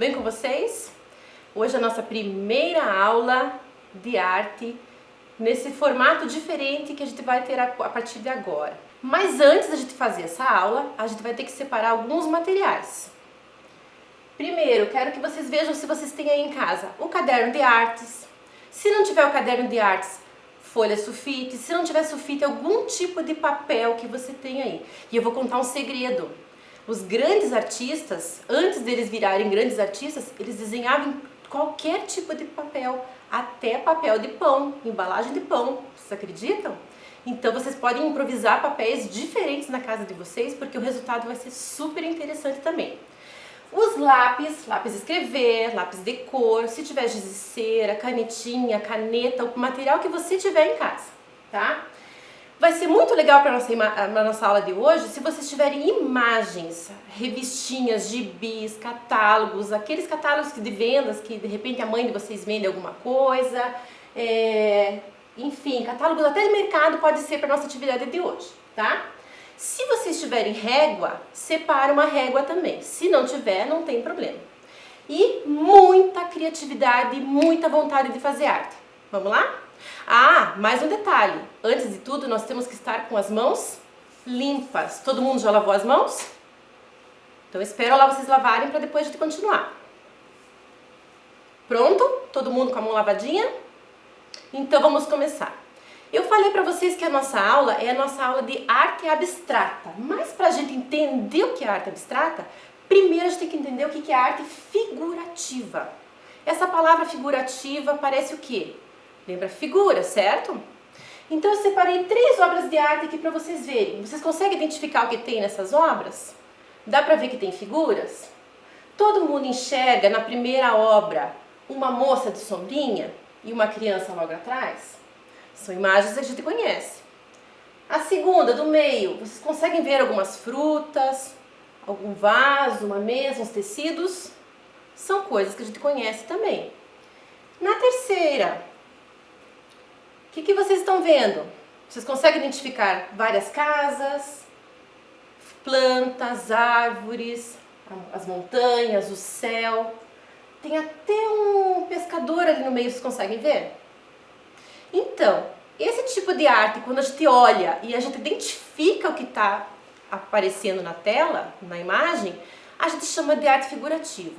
bem com vocês? Hoje é a nossa primeira aula de arte nesse formato diferente que a gente vai ter a partir de agora. Mas antes da gente fazer essa aula, a gente vai ter que separar alguns materiais. Primeiro, quero que vocês vejam se vocês têm aí em casa o caderno de artes. Se não tiver o caderno de artes, folha sulfite. Se não tiver sulfite, algum tipo de papel que você tem aí. E eu vou contar um segredo. Os grandes artistas, antes deles virarem grandes artistas, eles desenhavam qualquer tipo de papel, até papel de pão, embalagem de pão. Vocês acreditam? Então vocês podem improvisar papéis diferentes na casa de vocês, porque o resultado vai ser super interessante também. Os lápis de escrever, lápis de cor, se tiver giz de cera, canetinha, caneta, o material que você tiver em casa, tá? Vai ser muito legal para a nossa aula de hoje se vocês tiverem imagens, revistinhas, gibis, catálogos, aqueles catálogos de vendas que de repente a mãe de vocês vende alguma coisa, enfim, catálogos até de mercado pode ser para a nossa atividade de hoje, tá? Se vocês tiverem régua, separa uma régua também. Se não tiver, não tem problema. E muita criatividade, muita vontade de fazer arte. Vamos lá? Ah, mais um detalhe. Antes de tudo, nós temos que estar com as mãos limpas. Todo mundo já lavou as mãos? Então, espero lá vocês lavarem para depois a gente continuar. Pronto? Todo mundo com a mão lavadinha? Então, vamos começar. Eu falei para vocês que a nossa aula é a nossa aula de arte abstrata. Mas para a gente entender o que é arte abstrata, primeiro a gente tem que entender o que é arte figurativa. Essa palavra figurativa parece o quê? Lembra figura, certo? Então eu separei 3 obras de arte aqui para vocês verem. Vocês conseguem identificar o que tem nessas obras? Dá para ver que tem figuras? Todo mundo enxerga na primeira obra uma moça de sombrinha e uma criança logo atrás? São imagens que a gente conhece. A segunda, do meio, vocês conseguem ver algumas frutas, algum vaso, uma mesa, uns tecidos? São coisas que a gente conhece também. Na terceira, o que vocês estão vendo? Vocês conseguem identificar várias casas, plantas, árvores, as montanhas, o céu. Tem até um pescador ali no meio, vocês conseguem ver? Então, esse tipo de arte, quando a gente olha e a gente identifica o que está aparecendo na tela, na imagem, a gente chama de arte figurativa.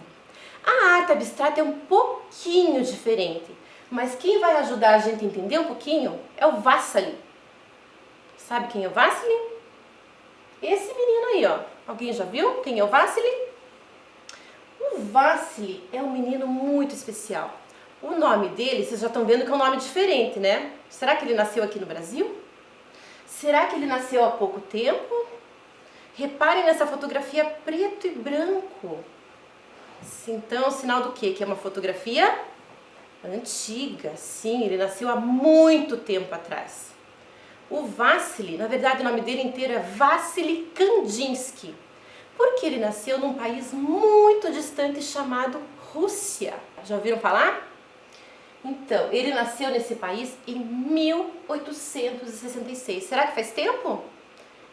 A arte abstrata é um pouquinho diferente, mas quem vai ajudar a gente a entender um pouquinho é o Vasily. Sabe quem é o Vasily? Esse menino aí, ó. Alguém já viu quem é o Vasily? O Vasily é um menino muito especial. O nome dele, vocês já estão vendo que é um nome diferente, né? Será que ele nasceu aqui no Brasil? Será que ele nasceu há pouco tempo? Reparem nessa fotografia preto e branco. Então, sinal do quê? Que é uma fotografia antiga. Sim, ele nasceu há muito tempo atrás. O Vasily, na verdade o nome dele inteiro é Vasily Kandinsky, porque ele nasceu num país muito distante chamado Rússia. Já ouviram falar? Então, ele nasceu nesse país em 1866. Será que faz tempo?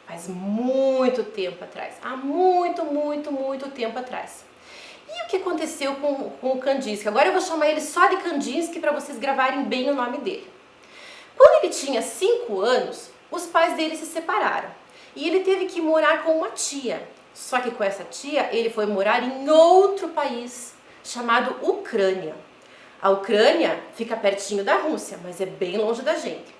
Faz muito tempo atrás. Há muito tempo atrás. E o que aconteceu com o Kandinsky? Agora eu vou chamar ele só de Kandinsky para vocês gravarem bem o nome dele. Quando ele tinha 5 anos, os pais dele se separaram. E ele teve que morar com uma tia. Só que com essa tia, ele foi morar em outro país, chamado Ucrânia. A Ucrânia fica pertinho da Rússia, mas é bem longe da gente.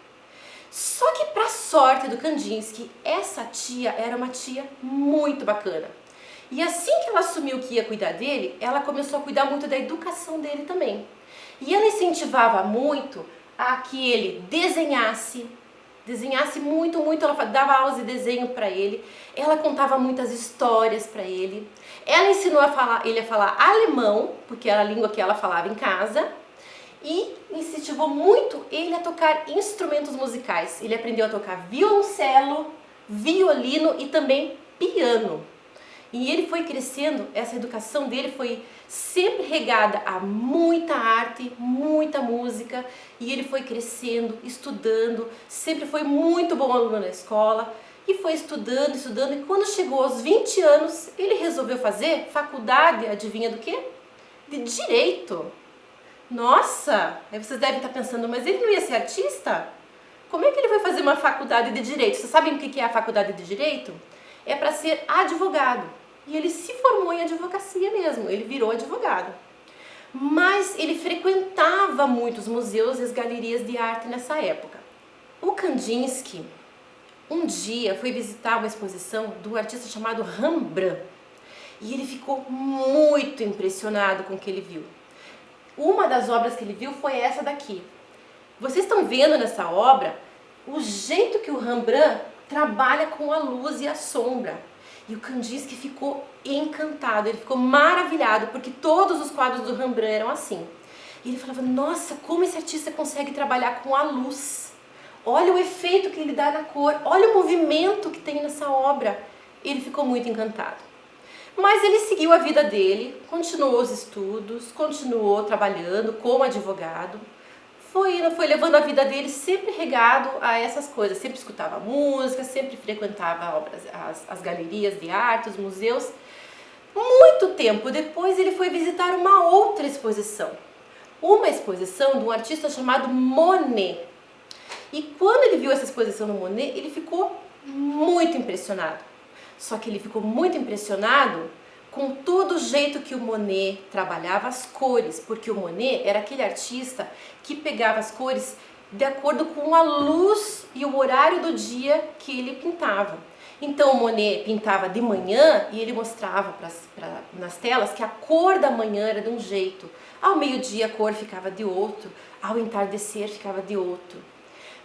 Só que, para sorte do Kandinsky, essa tia era uma tia muito bacana. E assim que ela assumiu que ia cuidar dele, ela começou a cuidar muito da educação dele também. E ela incentivava muito a que ele desenhasse muito, ela dava aulas de desenho para ele, ela contava muitas histórias para ele, ela ensinou ele a falar alemão, porque era a língua que ela falava em casa, e incentivou muito ele a tocar instrumentos musicais. Ele aprendeu a tocar violoncelo, violino e também piano. E ele foi crescendo, essa educação dele foi sempre regada a muita arte, muita música, e ele foi crescendo, estudando, sempre foi muito bom aluno na escola, e foi estudando, e quando chegou aos 20 anos, ele resolveu fazer faculdade, adivinha do quê? de Direito. Nossa, aí vocês devem estar pensando, mas ele não ia ser artista? Como é que ele vai fazer uma faculdade de Direito? Vocês sabem o que é a faculdade de Direito? É para ser advogado. E ele se formou em advocacia mesmo, ele virou advogado. Mas ele frequentava muitos museus e as galerias de arte nessa época. O Kandinsky, um dia, foi visitar uma exposição do artista chamado Rembrandt. E ele ficou muito impressionado com o que ele viu. Uma das obras que ele viu foi essa daqui. Vocês estão vendo nessa obra o jeito que o Rembrandt trabalha com a luz e a sombra. E o Kandinsky ficou encantado, ele ficou maravilhado, porque todos os quadros do Rembrandt eram assim. E ele falava, nossa, como esse artista consegue trabalhar com a luz. Olha o efeito que ele dá na cor, olha o movimento que tem nessa obra. Ele ficou muito encantado. Mas ele seguiu a vida dele, continuou os estudos, continuou trabalhando como advogado, foi levando a vida dele sempre regado a essas coisas, sempre escutava música, sempre frequentava as galerias de arte, os museus. Muito tempo depois ele foi visitar uma outra exposição, uma exposição de um artista chamado Monet. E quando ele viu essa exposição do Monet, ele ficou muito impressionado. Só que ele ficou muito impressionado com todo o jeito que o Monet trabalhava as cores, porque o Monet era aquele artista que pegava as cores de acordo com a luz e o horário do dia que ele pintava. Então o Monet pintava de manhã e ele mostrava nas telas que a cor da manhã era de um jeito, ao meio-dia a cor ficava de outro, ao entardecer ficava de outro.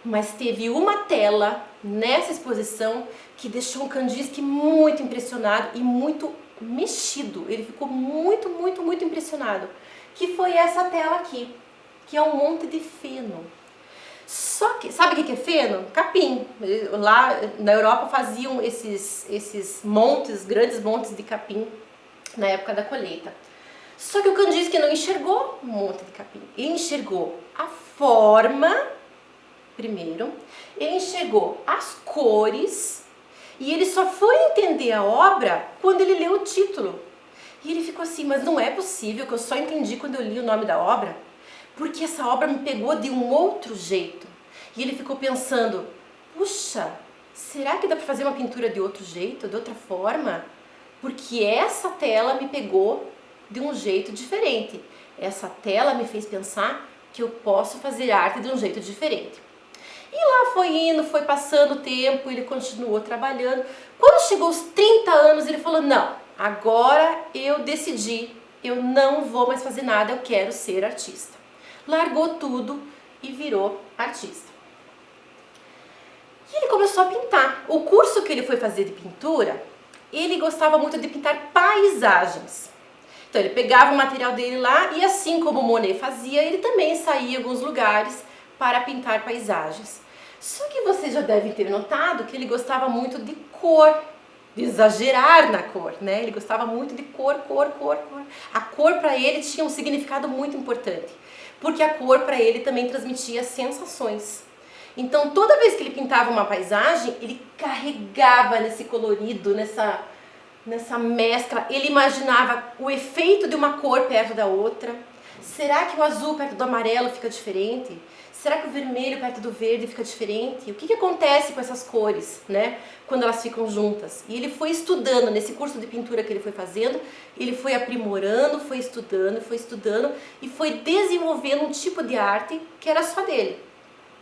Mas teve uma tela nessa exposição que deixou o Kandinsky muito impressionado e muito mexido. Ele ficou muito, muito, muito impressionado. Que foi essa tela aqui, que é um monte de feno. Só que, sabe o que é feno? Capim. Lá na Europa faziam esses montes, grandes montes de capim na época da colheita. Só que o Kandinsky não enxergou um monte de capim. Ele enxergou a forma, primeiro, ele enxergou as cores e ele só foi entender a obra quando ele leu o título. E ele ficou assim, mas não é possível que eu só entendi quando eu li o nome da obra, porque essa obra me pegou de um outro jeito. E ele ficou pensando, puxa, será que dá para fazer uma pintura de outro jeito, de outra forma? Porque essa tela me pegou de um jeito diferente. Essa tela me fez pensar que eu posso fazer arte de um jeito diferente. E lá foi indo, foi passando o tempo, ele continuou trabalhando. Quando chegou aos 30 anos, ele falou, não, agora eu decidi, eu não vou mais fazer nada, eu quero ser artista. Largou tudo e virou artista. E ele começou a pintar. O curso que ele foi fazer de pintura, ele gostava muito de pintar paisagens. Então ele pegava o material dele lá e assim como o Monet fazia, ele também saía em alguns lugares para pintar paisagens. Só que vocês já devem ter notado que ele gostava muito de cor, de exagerar na cor, né? Ele gostava muito de cor, cor, cor, cor. A cor para ele tinha um significado muito importante, porque a cor para ele também transmitia sensações. Então toda vez que ele pintava uma paisagem, ele carregava nesse colorido, nessa mescla, ele imaginava o efeito de uma cor perto da outra. Será que o azul perto do amarelo fica diferente? Será que o vermelho perto do verde fica diferente? O que acontece com essas cores, né, quando elas ficam juntas? E ele foi estudando, nesse curso de pintura que ele foi fazendo, ele foi aprimorando, foi estudando e foi desenvolvendo um tipo de arte que era só dele.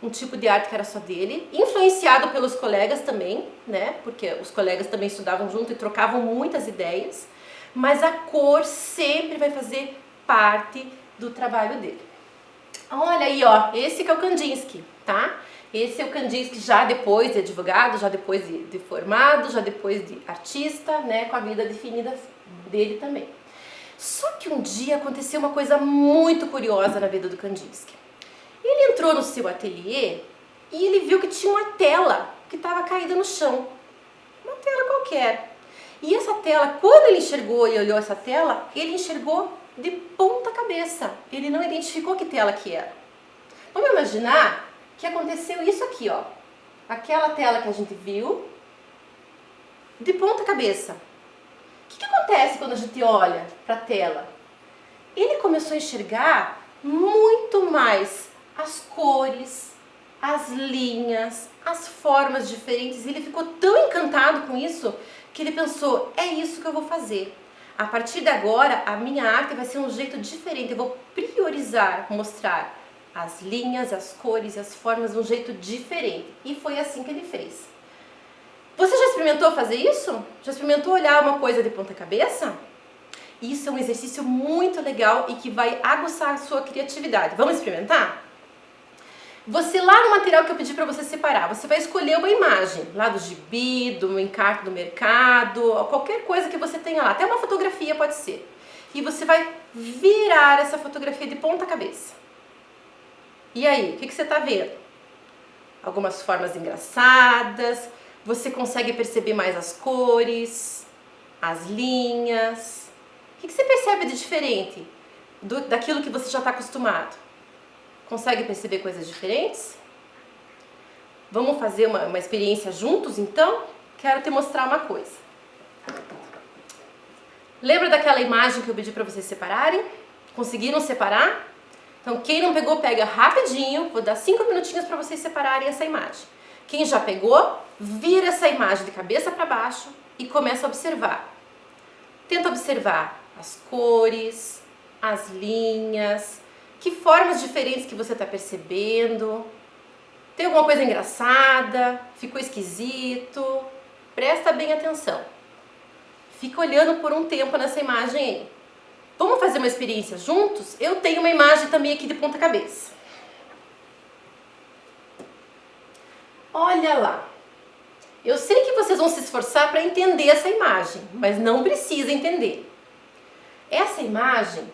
Um tipo de arte que era só dele, influenciado pelos colegas também, né, porque os colegas também estudavam junto e trocavam muitas ideias, mas a cor sempre vai fazer parte do trabalho dele. Olha aí, ó, esse que é o Kandinsky, tá? Esse é o Kandinsky já depois de advogado, já depois de formado, já depois de artista, né, com a vida definida dele também. Só que um dia aconteceu uma coisa muito curiosa na vida do Kandinsky. Ele entrou no seu ateliê e ele viu que tinha uma tela que estava caída no chão. Uma tela qualquer. E essa tela, quando ele enxergou e olhou essa tela, ele enxergou de ponta cabeça. Ele não identificou que tela que era. Vamos imaginar que aconteceu isso aqui, ó. Aquela tela que a gente viu, de ponta cabeça. O que acontece quando a gente olha para a tela? ele começou a enxergar muito mais as cores, as linhas, as formas diferentes. E ele ficou tão encantado com isso que ele pensou, é isso que eu vou fazer. A partir de agora, a minha arte vai ser um jeito diferente. Eu vou priorizar, mostrar as linhas, as cores, as formas de um jeito diferente. E foi assim que ele fez. Você já experimentou fazer isso? Já experimentou olhar uma coisa de ponta cabeça? Isso é um exercício muito legal e que vai aguçar a sua criatividade. Vamos experimentar? Você lá no material que eu pedi para você separar, você vai escolher uma imagem lá do gibi, do encarte do mercado, qualquer coisa que você tenha lá, até uma fotografia pode ser. E você vai virar essa fotografia de ponta cabeça. E aí, o que você está vendo? Algumas formas engraçadas, você consegue perceber mais as cores, as linhas. O que você percebe de diferente daquilo que você já está acostumado? Consegue perceber coisas diferentes? Vamos fazer uma experiência juntos, então? Quero te mostrar uma coisa. Lembra daquela imagem que eu pedi para vocês separarem? Conseguiram separar? Então, quem não pegou, pega rapidinho. Vou dar 5 minutinhos para vocês separarem essa imagem. Quem já pegou, vira essa imagem de cabeça para baixo e começa a observar. Tenta observar as cores, as linhas, que formas diferentes que você está percebendo. Tem alguma coisa engraçada? Ficou esquisito? Presta bem atenção. Fica olhando por um tempo nessa imagem aí. Vamos fazer uma experiência juntos? Eu tenho uma imagem também aqui de ponta cabeça. Olha lá. Eu sei que vocês vão se esforçar para entender essa imagem, mas não precisa entender. Essa imagem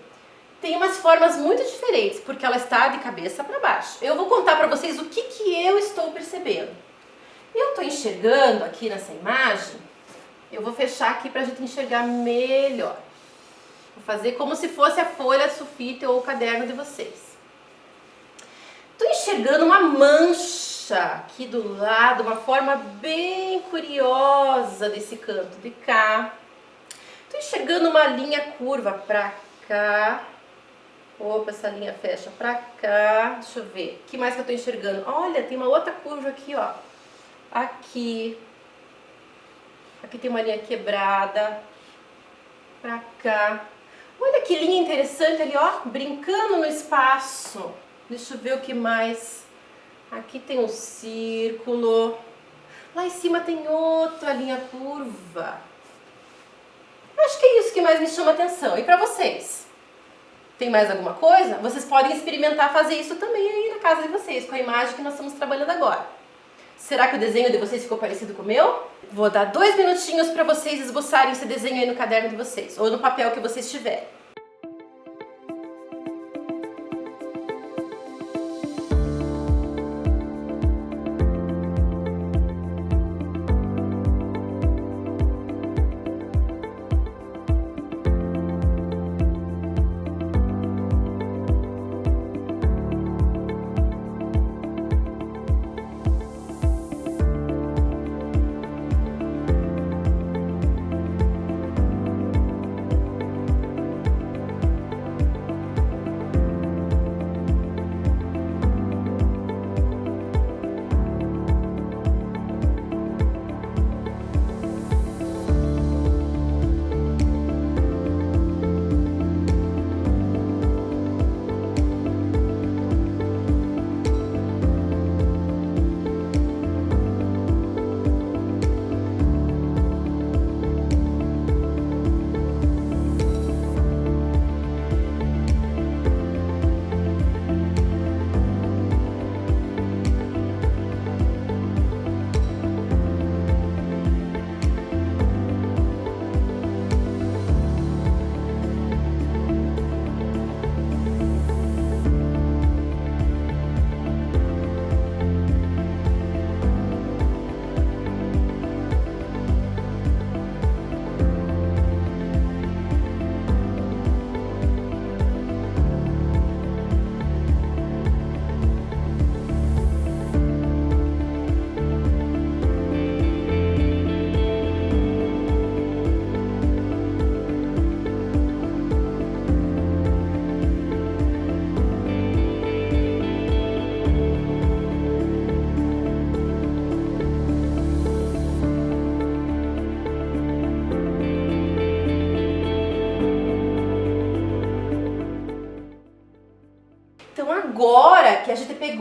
tem umas formas muito diferentes, porque ela está de cabeça para baixo. Eu vou contar para vocês o que eu estou percebendo. Eu estou enxergando aqui nessa imagem, eu vou fechar aqui para a gente enxergar melhor. Vou fazer como se fosse a folha sulfite ou o caderno de vocês. Estou enxergando uma mancha aqui do lado, uma forma bem curiosa desse canto de cá. Estou enxergando uma linha curva para cá. Opa, essa linha fecha pra cá. Deixa eu ver. O que mais que eu tô enxergando? Olha, tem uma outra curva aqui, ó. Aqui. Aqui tem uma linha quebrada. Pra cá. Olha que linha interessante ali, ó. Brincando no espaço. Deixa eu ver o que mais. Aqui tem um círculo. Lá em cima tem outra linha curva. Acho que é isso que mais me chama atenção. E pra vocês? Tem mais alguma coisa? Vocês podem experimentar fazer isso também aí na casa de vocês, com a imagem que nós estamos trabalhando agora. Será que o desenho de vocês ficou parecido com o meu? Vou dar 2 minutinhos para vocês esboçarem esse desenho aí no caderno de vocês, ou no papel que vocês tiverem.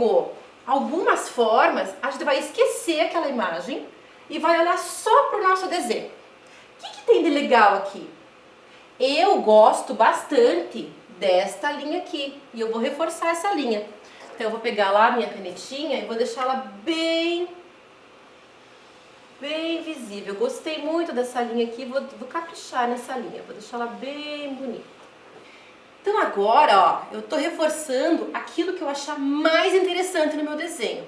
pegou algumas formas, a gente vai esquecer aquela imagem e vai olhar só para o nosso desenho. O que tem de legal aqui? Eu gosto bastante desta linha aqui e eu vou reforçar essa linha. Então eu vou pegar lá a minha canetinha e vou deixá-la bem visível. Eu gostei muito dessa linha aqui, vou caprichar nessa linha, vou deixar ela bem bonita. Então agora, ó, eu tô reforçando aquilo que eu achar mais interessante no meu desenho.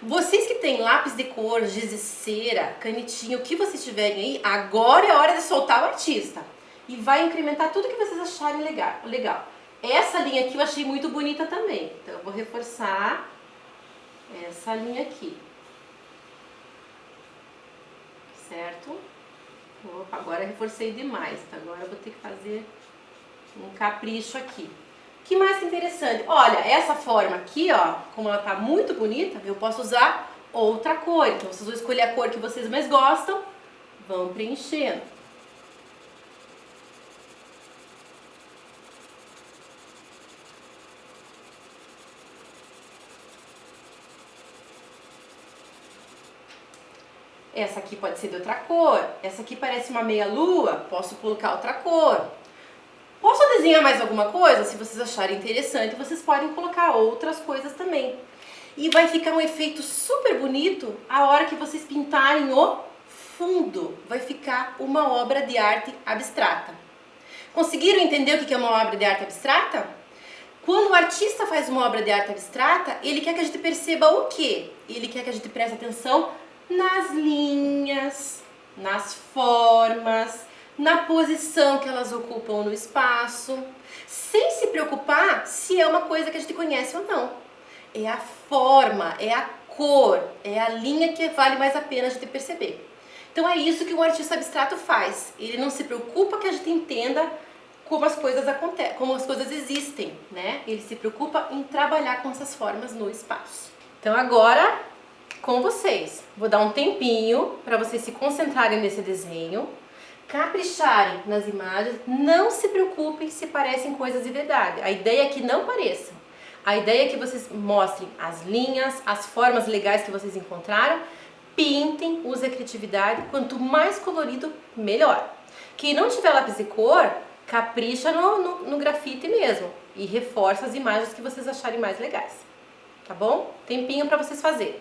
Vocês que têm lápis de cor, giz de cera, canetinha, o que vocês tiverem aí, agora é a hora de soltar o artista. E vai incrementar tudo que vocês acharem legal. Essa linha aqui eu achei muito bonita também. Então eu vou reforçar essa linha aqui. Certo? Opa, agora eu reforcei demais, tá? Agora eu vou ter que fazer um capricho aqui. O que mais que interessante? Olha, essa forma aqui, ó, como ela tá muito bonita, eu posso usar outra cor. Então vocês vão escolher a cor que vocês mais gostam, vão preenchendo. Essa aqui pode ser de outra cor. Essa aqui parece uma meia-lua, posso colocar outra cor. Posso desenhar mais alguma coisa? Se vocês acharem interessante, vocês podem colocar outras coisas também. E vai ficar um efeito super bonito a hora que vocês pintarem o fundo. Vai ficar uma obra de arte abstrata. Conseguiram entender o que é uma obra de arte abstrata? Quando o artista faz uma obra de arte abstrata, ele quer que a gente perceba o quê? Ele quer que a gente preste atenção nas linhas, nas formas, na posição que elas ocupam no espaço, sem se preocupar se é uma coisa que a gente conhece ou não. É a forma, é a cor, é a linha que vale mais a pena a gente perceber. Então é isso que um artista abstrato faz. Ele não se preocupa que a gente entenda como as coisas acontecem, como as coisas existem, né? Ele se preocupa em trabalhar com essas formas no espaço. Então agora, com vocês, vou dar um tempinho para vocês se concentrarem nesse desenho, capricharem nas imagens, não se preocupem se parecem coisas de verdade. A ideia é que não pareçam. A ideia é que vocês mostrem as linhas, as formas legais que vocês encontraram, pintem, usem a criatividade, quanto mais colorido, melhor. Quem não tiver lápis de cor, capricha no grafite mesmo e reforça as imagens que vocês acharem mais legais. Tá bom? Tempinho para vocês fazerem.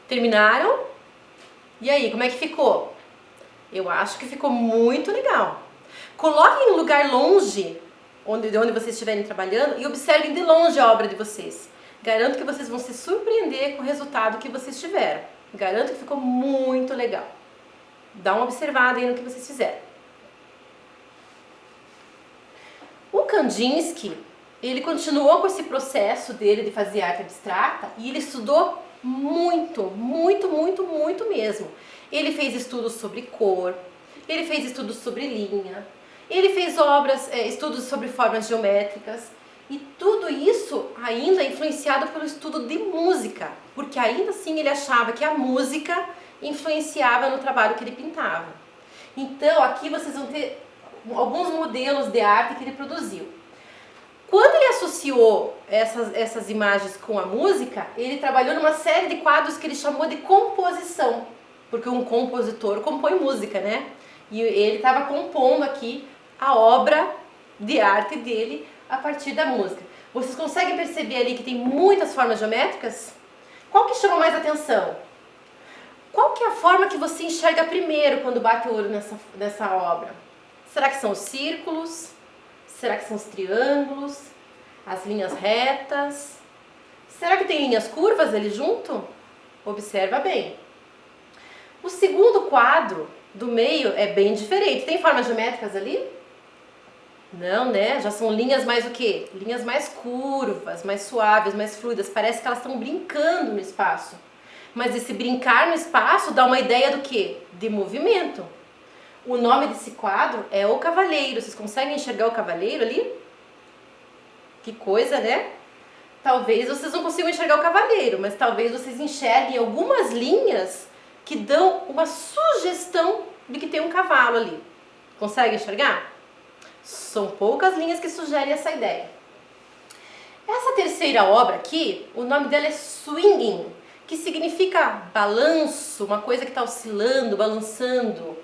Terminaram? E aí, como é que ficou? Eu acho que ficou muito legal. Coloquem em um lugar longe de onde vocês estiverem trabalhando, e observem de longe a obra de vocês. Garanto que vocês vão se surpreender com o resultado que vocês tiveram. Garanto que ficou muito legal. Dá uma observada aí no que vocês fizeram. O Kandinsky, ele continuou com esse processo dele de fazer arte abstrata e ele estudou muito, muito, muito, muito mesmo. Ele fez estudos sobre cor, ele fez estudos sobre linha, ele fez estudos sobre formas geométricas e tudo isso ainda influenciado pelo estudo de música, porque ainda assim ele achava que a música influenciava no trabalho que ele pintava. Então aqui vocês vão ter alguns modelos de arte que ele produziu. Quando ele associou essas imagens com a música, ele trabalhou numa série de quadros que ele chamou de composição, porque um compositor compõe música, né? E ele estava compondo aqui a obra de arte dele a partir da música. Vocês conseguem perceber ali que tem muitas formas geométricas? Qual que chama mais atenção? Qual que é a forma que você enxerga primeiro quando bate o olho nessa obra? Será que são os círculos? Será que são os triângulos? As linhas retas? Será que tem linhas curvas ali junto? Observa bem. O segundo quadro do meio é bem diferente. Tem formas geométricas ali? Não, né? Já são linhas mais o quê? Linhas mais curvas, mais suaves, mais fluidas. Parece que elas estão brincando no espaço. Mas esse brincar no espaço dá uma ideia do quê? De movimento. O nome desse quadro é O Cavaleiro. Vocês conseguem enxergar o cavaleiro ali? Que coisa, né? Talvez vocês não consigam enxergar o cavaleiro, mas talvez vocês enxerguem algumas linhas que dão uma sugestão de que tem um cavalo ali. Consegue enxergar? São poucas linhas que sugerem essa ideia. Essa terceira obra aqui, o nome dela é Swinging, que significa balanço, uma coisa que está oscilando, balançando.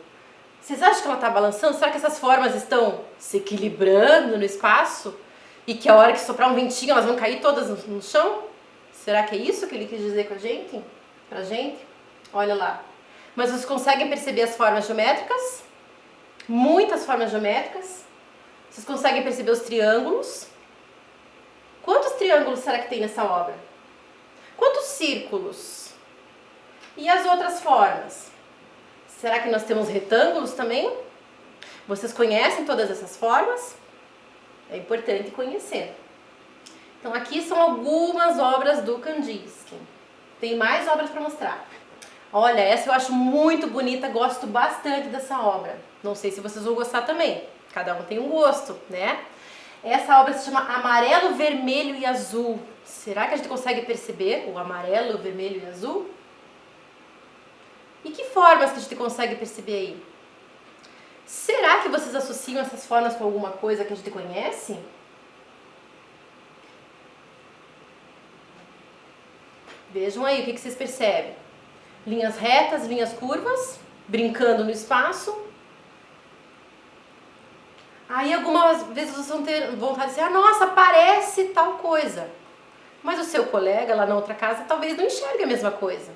Vocês acham que ela está balançando? Será que essas formas estão se equilibrando no espaço? E que a hora que soprar um ventinho elas vão cair todas no chão? Será que é isso que ele quis dizer com a gente? Pra gente? Olha lá. Mas vocês conseguem perceber as formas geométricas? Muitas formas geométricas. Vocês conseguem perceber os triângulos? Quantos triângulos será que tem nessa obra? Quantos círculos? E as outras formas? Será que nós temos retângulos também? Vocês conhecem todas essas formas? É importante conhecer. Então aqui são algumas obras do Kandinsky. Tem mais obras para mostrar. Olha, essa eu acho muito bonita, gosto bastante dessa obra. Não sei se vocês vão gostar também. Cada um tem um gosto, né? Essa obra se chama Amarelo, Vermelho e Azul. Será que a gente consegue perceber o amarelo, o vermelho e o azul? E que formas que a gente consegue perceber aí? Será que vocês associam essas formas com alguma coisa que a gente conhece? Vejam aí o que vocês percebem. Linhas retas, linhas curvas, brincando no espaço. Aí algumas vezes vocês vão ter vontade de dizer, nossa, parece tal coisa. Mas o seu colega lá na outra casa talvez não enxergue a mesma coisa.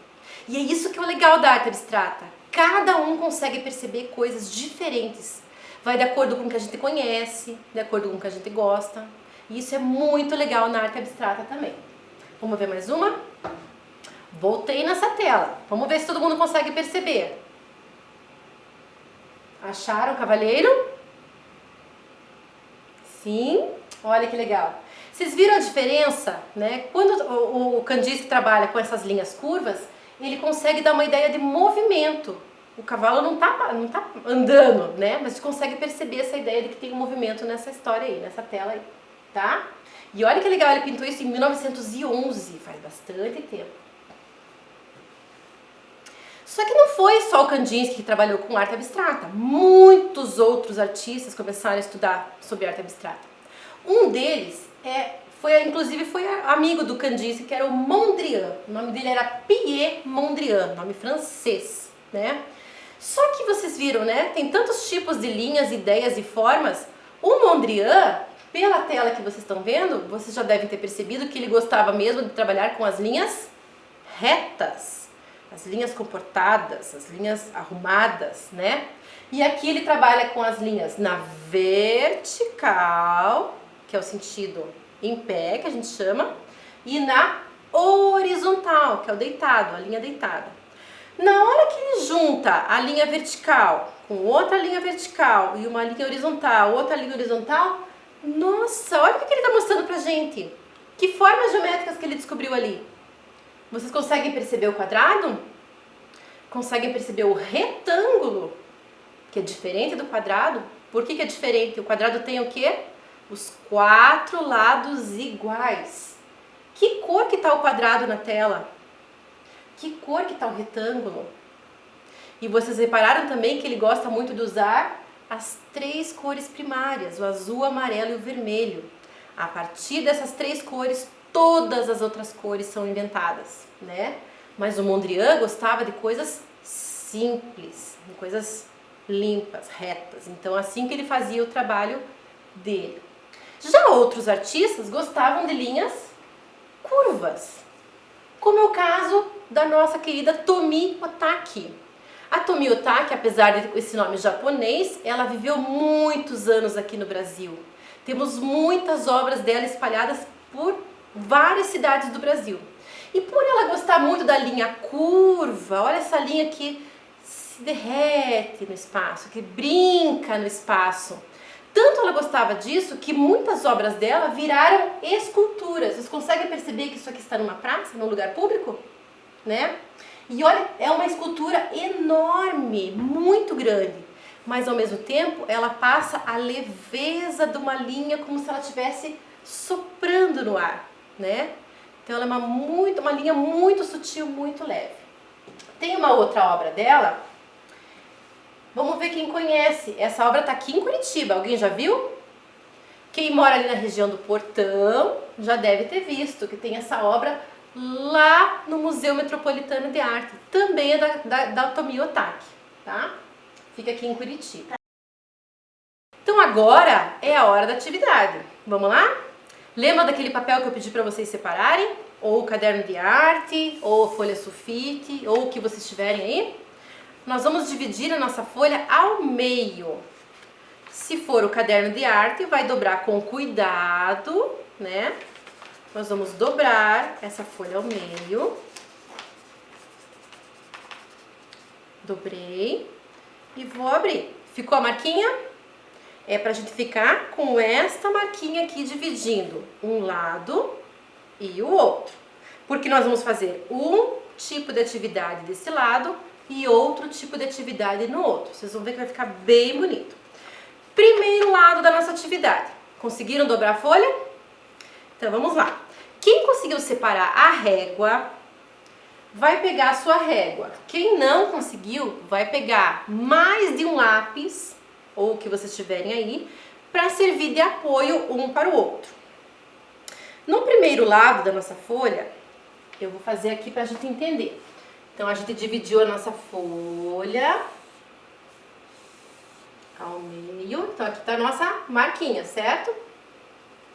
E é isso que é o legal da arte abstrata. Cada um consegue perceber coisas diferentes. Vai de acordo com o que a gente conhece, de acordo com o que a gente gosta. E isso é muito legal na arte abstrata também. Vamos ver mais uma? Voltei nessa tela. Vamos ver se todo mundo consegue perceber. Acharam o cavaleiro? Sim? Olha que legal. Vocês viram a diferença, né? Quando o Kandinsky trabalha com essas linhas curvas, ele consegue dar uma ideia de movimento. O cavalo não tá andando, né? Mas a gente consegue perceber essa ideia de que tem um movimento nessa história aí, nessa tela aí, tá? E olha que legal, ele pintou isso em 1911, faz bastante tempo. Só que não foi só o Kandinsky que trabalhou com arte abstrata. Muitos outros artistas começaram a estudar sobre arte abstrata. Um deles inclusive foi amigo do Kandinsky, que era o Mondrian. O nome dele era Pierre Mondrian, nome francês, né? Só que vocês viram, né? Tem tantos tipos de linhas, ideias e formas. O Mondrian, pela tela que vocês estão vendo, vocês já devem ter percebido que ele gostava mesmo de trabalhar com as linhas retas, as linhas comportadas, as linhas arrumadas, né? E aqui ele trabalha com as linhas na vertical que é o sentido em pé, que a gente chama, e na horizontal, que é o deitado, a linha deitada. Na hora que ele junta a linha vertical com outra linha vertical e uma linha horizontal, outra linha horizontal, nossa, olha o que ele está mostrando pra gente. Que formas geométricas que ele descobriu ali? Vocês conseguem perceber o quadrado? Conseguem perceber o retângulo, que é diferente do quadrado? Por que é diferente? O quadrado tem o quê? Os 4 lados iguais. Que cor que está o quadrado na tela? Que cor que está o retângulo? E vocês repararam também que ele gosta muito de usar as 3 cores primárias, o azul, o amarelo e o vermelho. A partir dessas 3 cores, todas as outras cores são inventadas, né? Mas o Mondrian gostava de coisas simples, de coisas limpas, retas. Então, assim que ele fazia o trabalho dele. Já outros artistas gostavam de linhas curvas, como é o caso da nossa querida Tomi Otaki. A Tomi Otaki, apesar desse nome japonês, ela viveu muitos anos aqui no Brasil. Temos muitas obras dela espalhadas por várias cidades do Brasil. E por ela gostar muito da linha curva, olha essa linha que se derrete no espaço, que brinca no espaço. Tanto ela gostava disso que muitas obras dela viraram esculturas. Vocês conseguem perceber que isso aqui está numa praça, num lugar público? Né? E olha, é uma escultura enorme, muito grande. Mas ao mesmo tempo, ela passa a leveza de uma linha como se ela estivesse soprando no ar, né? Então ela é uma linha muito sutil, muito leve. Tem uma outra obra dela. Vamos ver quem conhece. Essa obra está aqui em Curitiba. Alguém já viu? Quem mora ali na região do Portão já deve ter visto que tem essa obra lá no Museu Metropolitano de Arte. Também é da Tomi Otaki, tá? Fica aqui em Curitiba. Então agora é a hora da atividade. Vamos lá? Lembra daquele papel que eu pedi para vocês separarem? Ou o caderno de arte, ou folha sulfite, ou o que vocês tiverem aí? Nós vamos dividir a nossa folha ao meio. Se for o caderno de arte, vai dobrar com cuidado, né? Nós vamos dobrar essa folha ao meio. Dobrei. E vou abrir. Ficou a marquinha? É pra gente ficar com esta marquinha aqui dividindo um lado e o outro. Porque nós vamos fazer um tipo de atividade desse lado e outro tipo de atividade no outro. Vocês vão ver que vai ficar bem bonito. Primeiro lado da nossa atividade. Conseguiram dobrar a folha? Então vamos lá. Quem conseguiu separar a régua, vai pegar a sua régua. Quem não conseguiu, vai pegar mais de um lápis, ou o que vocês tiverem aí, para servir de apoio um para o outro. No primeiro lado da nossa folha, eu vou fazer aqui para a gente entender. Então, a gente dividiu a nossa folha ao meio. Então, aqui está a nossa marquinha, certo?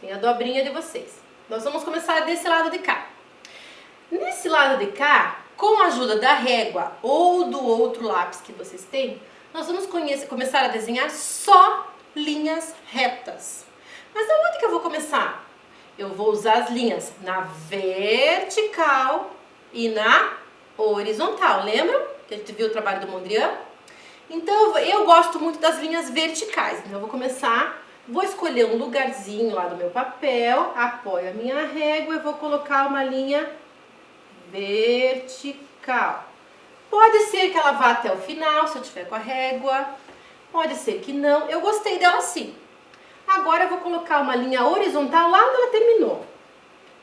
Tem a dobrinha de vocês. Nós vamos começar desse lado de cá. Nesse lado de cá, com a ajuda da régua ou do outro lápis que vocês têm, nós vamos começar a desenhar só linhas retas. Mas aonde que eu vou começar? Eu vou usar as linhas na vertical e na horizontal. Lembram que a gente viu o trabalho do Mondrian? Então eu gosto muito das linhas verticais. Então eu vou começar, vou escolher um lugarzinho lá do meu papel, apoio a minha régua e vou colocar uma linha vertical. Pode ser que ela vá até o final, se eu tiver com a régua. Pode ser que não. Eu gostei dela assim. Agora eu vou colocar uma linha horizontal lá onde ela terminou.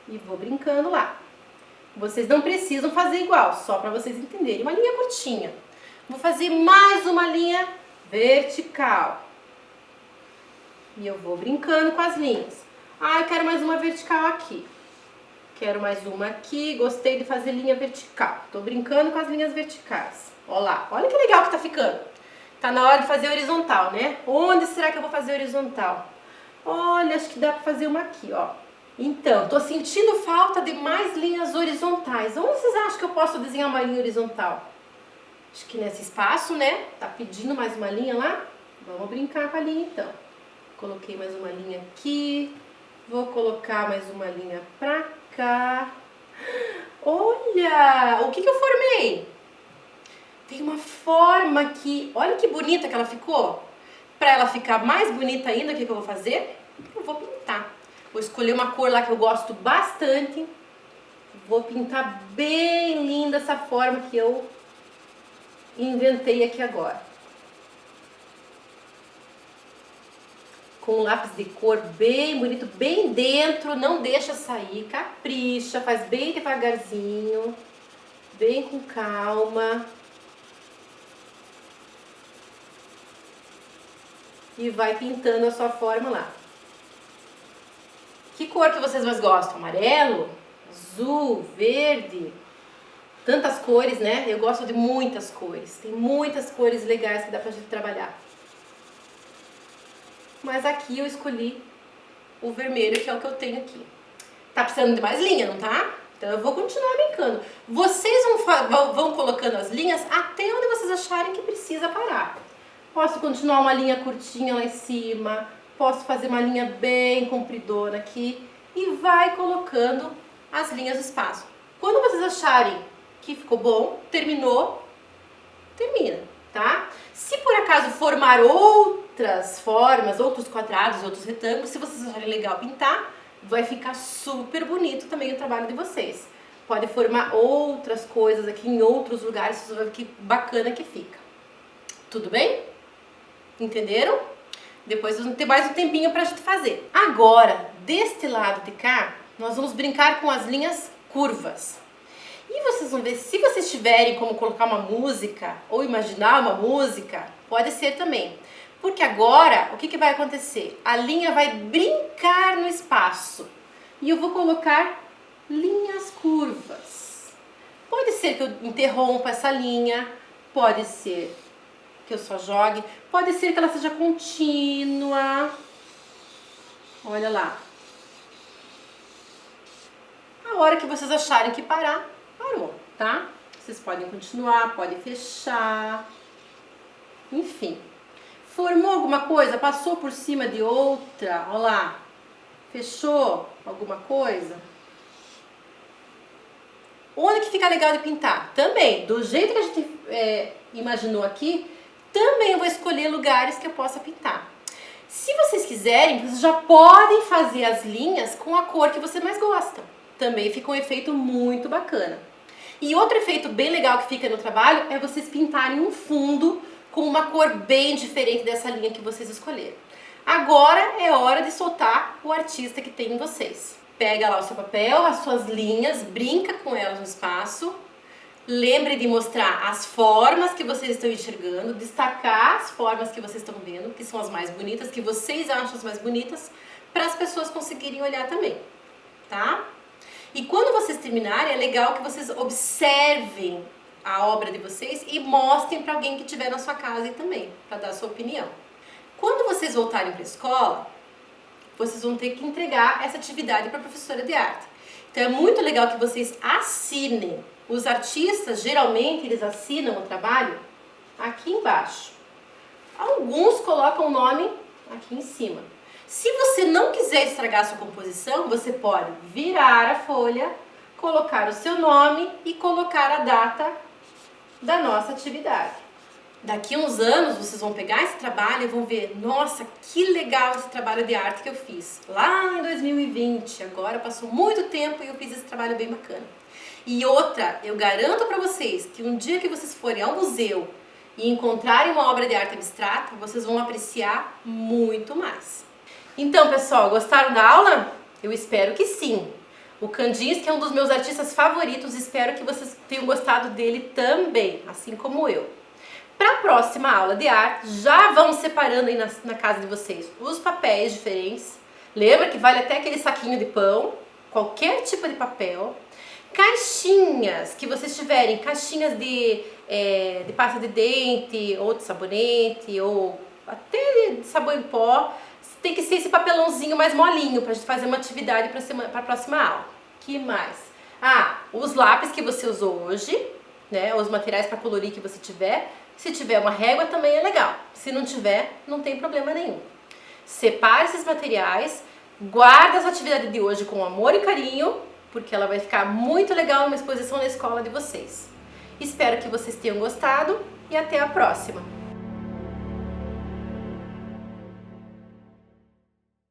E vou brincando lá. Vocês não precisam fazer igual, só para vocês entenderem. Uma linha curtinha. Vou fazer mais uma linha vertical. E eu vou brincando com as linhas. Ah, eu quero mais uma vertical aqui. Quero mais uma aqui. Gostei de fazer linha vertical. Tô brincando com as linhas verticais. Olha lá. Olha que legal que tá ficando. Tá na hora de fazer horizontal, né? Onde será que eu vou fazer horizontal? Olha, acho que dá pra fazer uma aqui, ó. Então, tô sentindo falta de mais linhas horizontais. Onde vocês acham que eu posso desenhar uma linha horizontal? Acho que nesse espaço, né? Tá pedindo mais uma linha lá? Vamos brincar com a linha, então. Coloquei mais uma linha aqui. Vou colocar mais uma linha pra cá. Olha, o que eu formei? Tem uma forma aqui, olha que bonita que ela ficou. Para ela ficar mais bonita ainda, o que eu vou fazer? Eu vou pintar. Vou escolher uma cor lá que eu gosto bastante. Vou pintar bem linda essa forma que eu inventei aqui agora. Com um lápis de cor bem bonito, bem dentro, não deixa sair, capricha, faz bem devagarzinho, bem com calma. E vai pintando a sua forma lá. Que cor que vocês mais gostam? Amarelo? Azul? Verde? Tantas cores, né? Eu gosto de muitas cores. Tem muitas cores legais que dá pra gente trabalhar. Mas aqui eu escolhi o vermelho, que é o que eu tenho aqui. Tá precisando de mais linha, não tá? Então eu vou continuar brincando. Vocês vão colocando as linhas até onde vocês acharem que precisa parar. Posso continuar uma linha curtinha lá em cima, posso fazer uma linha bem compridona aqui e vai colocando as linhas no espaço. Quando vocês acharem que ficou bom, terminou, termina, tá? Se por acaso formar outras formas, outros quadrados, outros retângulos, se vocês acharem legal pintar, vai ficar super bonito também o trabalho de vocês. Pode formar outras coisas aqui em outros lugares, vocês vão ver que bacana que fica. Tudo bem? Entenderam? Depois vamos ter mais um tempinho pra gente fazer. Agora, deste lado de cá, nós vamos brincar com as linhas curvas. E vocês vão ver, se vocês tiverem como colocar uma música, ou imaginar uma música, pode ser também. Porque agora, o que vai acontecer? A linha vai brincar no espaço. E eu vou colocar linhas curvas. Pode ser que eu interrompa essa linha, pode ser que eu só jogue, pode ser que ela seja contínua. Olha lá. A hora que vocês acharem que parar, parou, tá? Vocês podem continuar, podem fechar. Enfim. Formou alguma coisa? Passou por cima de outra? Olha lá. Fechou alguma coisa? Onde que fica legal de pintar? Também, do jeito que a gente imaginou aqui, também eu vou escolher lugares que eu possa pintar. Se vocês quiserem, vocês já podem fazer as linhas com a cor que você mais gosta. Também fica um efeito muito bacana. E outro efeito bem legal que fica no trabalho é vocês pintarem um fundo com uma cor bem diferente dessa linha que vocês escolheram. Agora é hora de soltar o artista que tem em vocês. Pega lá o seu papel, as suas linhas, brinca com elas no espaço. Lembre de mostrar as formas que vocês estão enxergando, destacar as formas que vocês estão vendo, que são as mais bonitas, que vocês acham as mais bonitas, para as pessoas conseguirem olhar também, tá? E quando vocês terminarem, é legal que vocês observem a obra de vocês e mostrem para alguém que estiver na sua casa aí também, para dar a sua opinião. Quando vocês voltarem para a escola, vocês vão ter que entregar essa atividade para a professora de arte. Então é muito legal que vocês assinem. Os artistas, geralmente, eles assinam o trabalho aqui embaixo. Alguns colocam o nome aqui em cima. Se você não quiser estragar a sua composição, você pode virar a folha, colocar o seu nome e colocar a data da nossa atividade. Daqui a uns anos, vocês vão pegar esse trabalho e vão ver, nossa, que legal esse trabalho de arte que eu fiz lá em 2020. Agora passou muito tempo e eu fiz esse trabalho bem bacana. E outra, eu garanto para vocês que um dia que vocês forem ao museu e encontrarem uma obra de arte abstrata, vocês vão apreciar muito mais. Então, pessoal, gostaram da aula? Eu espero que sim. O Kandinsky é um dos meus artistas favoritos, espero que vocês tenham gostado dele também, assim como eu. Para a próxima aula de arte, já vão separando aí na casa de vocês os papéis diferentes. Lembra que vale até aquele saquinho de pão, qualquer tipo de papel. Caixinhas que vocês tiverem, caixinhas de pasta de dente, ou de sabonete, ou até de sabão em pó. Tem que ser esse papelãozinho mais molinho pra gente fazer uma atividade para a próxima aula. Que mais? Os lápis que você usou hoje, né? Os materiais para colorir que você tiver. Se tiver uma régua também é legal. Se não tiver, não tem problema nenhum. Separe esses materiais, Guarda essa atividade de hoje com amor e carinho, porque ela vai ficar muito legal numa exposição na escola de vocês. Espero que vocês tenham gostado e até a próxima!